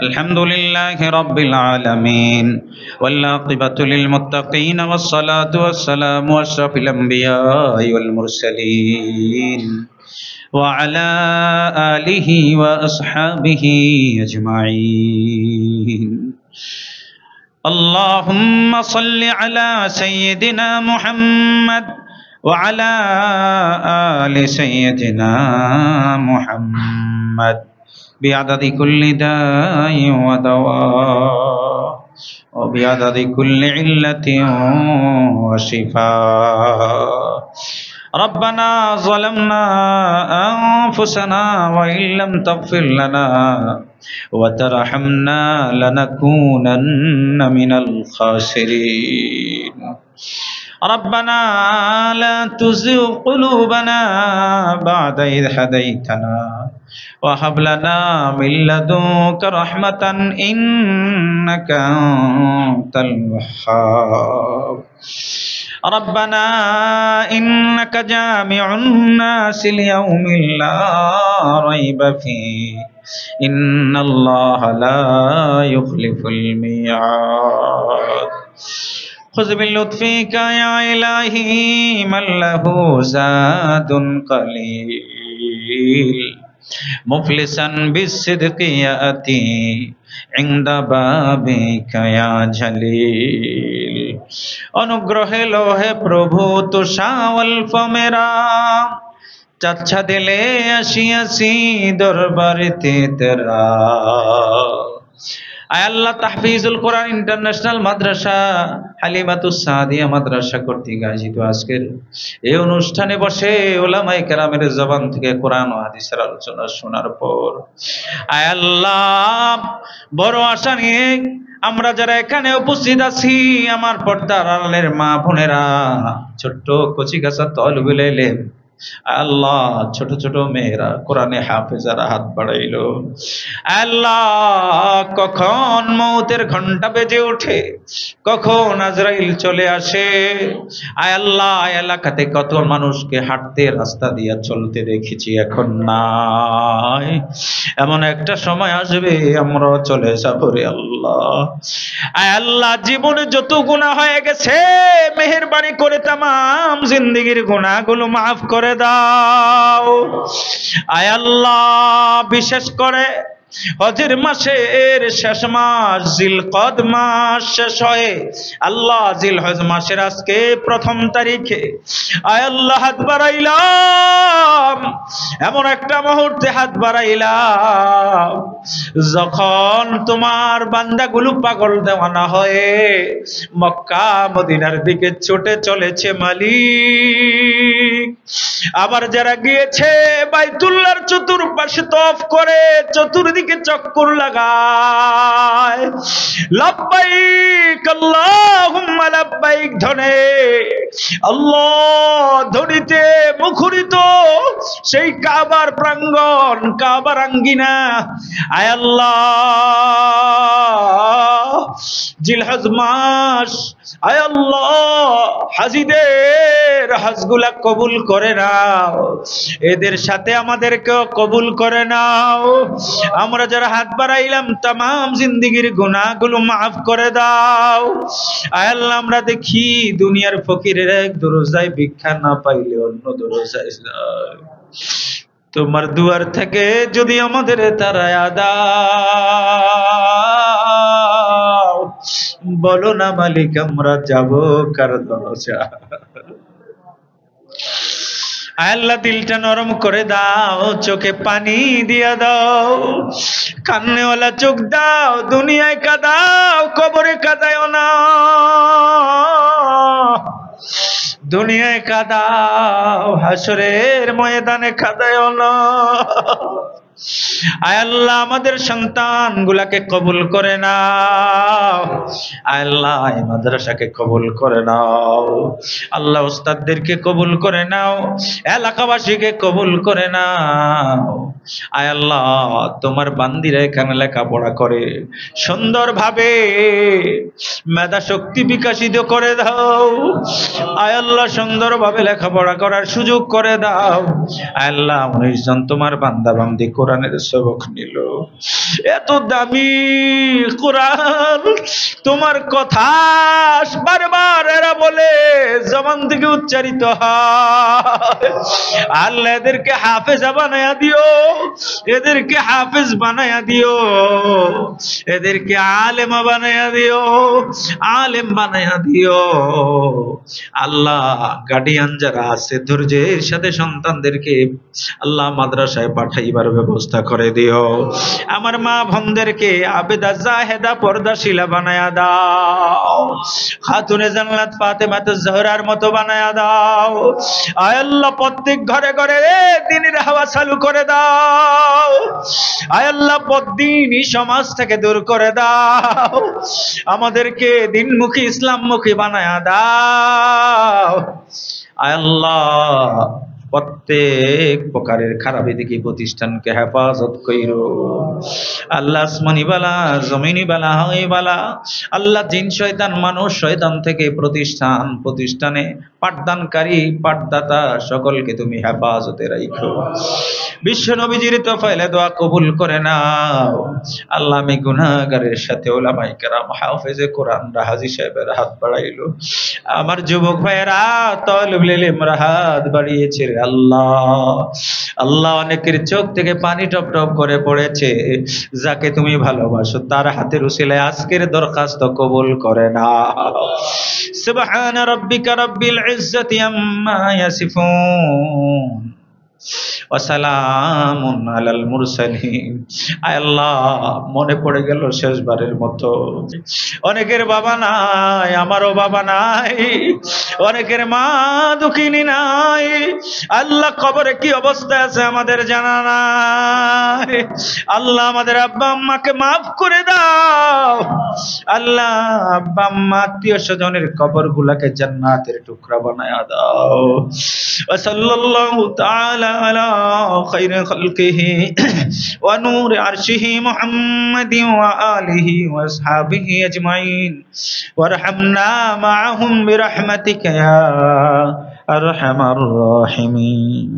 الحمد لله رب العالمين والعاقبة للمتقين والصلاة والسلام أشرف الأنبياء والمرسلين وعلى آله وأصحابه أجمعين اللهم صل على سيدنا محمد وعلى آل سيدنا محمد بعدد كل داء ودواء وبعدد كل علة وشفاء ربنا ظلمنا أنفسنا وإن لم تغفر لنا وترحمنا لنكونن من الخاسرين ربنا لا تزغ قلوبنا بعد إذ هديتنا وهب لنا من لدنك رحمة إنك أنت الوهاب ربنا إنك جامع الناس ليوم لا ريب فيه إن الله لا يخلف الميعاد خذ بلطفك يا إلهي من له زاد قليل مفلسا بالصدق يأتي عند بابك يا جليل অনুগ্রহে লোহে প্রভু তুষাওয়াল্প মেরা চাচ্ছা দিলে আসিয়াছি দরবারেতে তেরা আয় আল্লাহ তাহফিজুল কোরআন ইন্টারন্যাশনাল মাদ্রাসা হালিমাতুস সাদিয়া মাদ্রাসা কর্তৃক আয়োজিত আজকের এই অনুষ্ঠানে বসে উলামায়ে কেরামের জবান থেকে কোরআন ও হাদিসের আলোচনা শোনার পর আয় আল্লাহ বড় আশা নিয়ে আমরা যারা এখানে উপস্থিত আছি আমার পর্দার আড়ালের মা বোনেরা ছোট্ট কচিকাঁচা তলবুল ইলম আল্লাহ ছোট ছোট মেয়েরা কোরআনে হাফেজারা হাত বাড়াইলো আল্লাহ কখন মৌতের ঘন্টা বেজে ওঠে কখন আজরাইল চলে আসে আয় আল্লাহ এলাকাতে কত মানুষকে হাঁটতে রাস্তা দিয়ে চলতে দেখেছি এখন নাই এমন একটা সময় আসবে আমরা চলে যাবো রে আল্লাহ আয় আল্লাহ জীবনে যত গুনাহ হয়ে গেছে মেহেরবানি করে তামাম জিন্দেগির গুনাহগুলো মাফ করে দাও আয় আল্লাহ বিশেষ করে হজের মাসের শেষ মাস জিলকদ মাস শেষ হয়ে আল্লাহ জিলহজ মাসের আজকে প্রথম তারিখে আয় আল্লাহ হাত বাড়াইলাম এমন একটা মুহূর্তে হাত বাড়াইলাম যখন তোমার বান্দাগুলো পাগল দেওয়ানা হয়ে মক্কা মদিনার দিকে ছুটে চলেছে মালিক আবার যারা গিয়েছে বাইতুল্লাহর চতুর্পাশে তওয়াফ করে চতুর্দিকে চক্কর লাগায় লাব্বাইক আল্লাহুম্মা লাব্বাইক ধনে আল্লাহ ধনিতে মুখরিত সেই কাবার প্রাঙ্গণ কাবার আঙ্গিনা আয় আল্লাহ জিলহজ মাস আয় আল্লাহ হাজিদের হজগুলা কবুল করে নাও এদের সাথে আমাদেরকেও কবুল করে নাও আমরা যারা হাত বাড়াইলাম তামাম জিন্দেগির গুনাহগুলো মাফ করে দাও আয় আল্লাহ আমরা দেখি দুনিয়ার ফকিরের এক দরজায় ভিক্ষা না পাইলে অন্য দরজায় যায় তোমার দুয়ার থেকে যদি আমাদের তারায়া দাও বলো না মালিক আমরা যাব কার দরজা আল্লাহ দিলটা নরম করে দাও চোখে পানি দিয়া দাও কান্নেওয়ালা চোখ দাও দুনিয়ায় কাঁদাও কবরে কাঁদাও না দুনিয়ায় কাঁদাও হাসরের ময়দানে কাঁদাও না আয় আল্লাহ আমাদের সন্তানগুলাকে কবুল করে নাও আল্লাহ এই মাদ্রাসাকে কবুল করে নাও আল্লাহ উস্তাদদেরকে কবুল করে নাও এলাকাবাসীকে কবুল করে নাও আয় আল্লাহ তোমার বান্দিরা এখানে লেখাপড়া করে সুন্দরভাবে মেধা শক্তি বিকশিত করে দাও আয় আল্লাহ সুন্দরভাবে লেখাপড়া করার সুযোগ করে দাও আয় আল্লাহ 19 জন তোমার বান্দা বান্দি কোরআনের সবক নিল। এত দামি কোরআন, তোমার কথা বারবার এরা বলে জবান থেকে উচ্চারিত হয়। আল্লাহ এদেরকে হাফেজা বানায়া দিও, এদেরকে হাফেজ বানায়া দিও, এদেরকে আলেমা বানায়া দিও, আলেম বানায়া দিও। আল্লাহ গার্ডিয়ান যারা আছে ধৈর্যের সাথে সন্তানদেরকে আল্লাহ মাদ্রাসায় পাঠাইবার ব্যবস্থা করে দিও। আমার মা বোনদেরকে আবেদা জাহেদা পর্দাশীলা বানায়া দাও, খাতুনে জান্নাত ফাতেমাতুজ জহরার মতো বানায়া দাও। আয় আল্লাহ প্রত্যেক ঘরে ঘরে দ্বীনের হাওয়া চালু করে দাও। আয় আল্লাহ বদ্দীনী সমাজ থেকে দূর করে দাও, আমাদেরকে দিনমুখী ইসলামমুখী বানায়া দাও। আয় আল্লাহ প্রত্যেক প্রকারের খারাপি থেকে প্রতিষ্ঠানকে হেফাজত কইরো। আল্লাহ আসমানি বালা জমিনি বালা হাওয়াই বালা, আল্লাহ জিন শয়তান মানুষ শয়তান থেকে প্রতিষ্ঠানে পাঠদানকারী পাঠদাতা সকলকে তুমি হেফাজতে রাখো। বিশ্ব নবীজির তোফাইলে দোয়া কবুল করে নাও। আল্লাহ আমি গুনাহগারের সাথে উলামায়ে কেরাম হাফেজে কোরআন হাজী সাহেবের হাত বাড়াইলো, আমার যুবক ভাইয়েরা তালিবুল ইলমরা হাত বাড়িয়েছে রে আল্লাহ। আল্লাহ অনেকের চোখ থেকে পানি টপ টপ করে পড়েছে, যাকে তুমি ভালোবাসো তার হাতের উসিলায় আজকের দরখাস্ত কবুল করে নাও। সুবহান রাব্বিকা রাব্বিল ইজ্জাতি আম্মা ইয়াসিফুন ওয়া সালামুন আলাল মুরসালিন। আয় আল্লাহ মনে পড়ে গেল শেষবারের মতো, অনেকের বাবা নাই, আমারও বাবা নাই, অনেকের মা দুঃখিনী নাই। আল্লাহ কবরে কি অবস্থা আছে আমাদের জানা নাই। আল্লাহ আমাদের আব্বা আম্মাকে মাফ করে দাও। আল্লাহ আব্বা আম্মা আত্মীয় স্বজনের কবর গুলাকে জান্নাতের টুকরা বানায়া দাও। ওয়া সাল্লাল্লাহু তাআলা আলা খায়রি খালকিহি ওয়া নূরি আরশিহি মুহাম্মাদিন ওয়া আলিহি ওয়া আসহাবিহি আজমাইন ওয়ারহামনা মাআহুম বিরহমাতিকা ইয়া আরহামার রাহিমিন।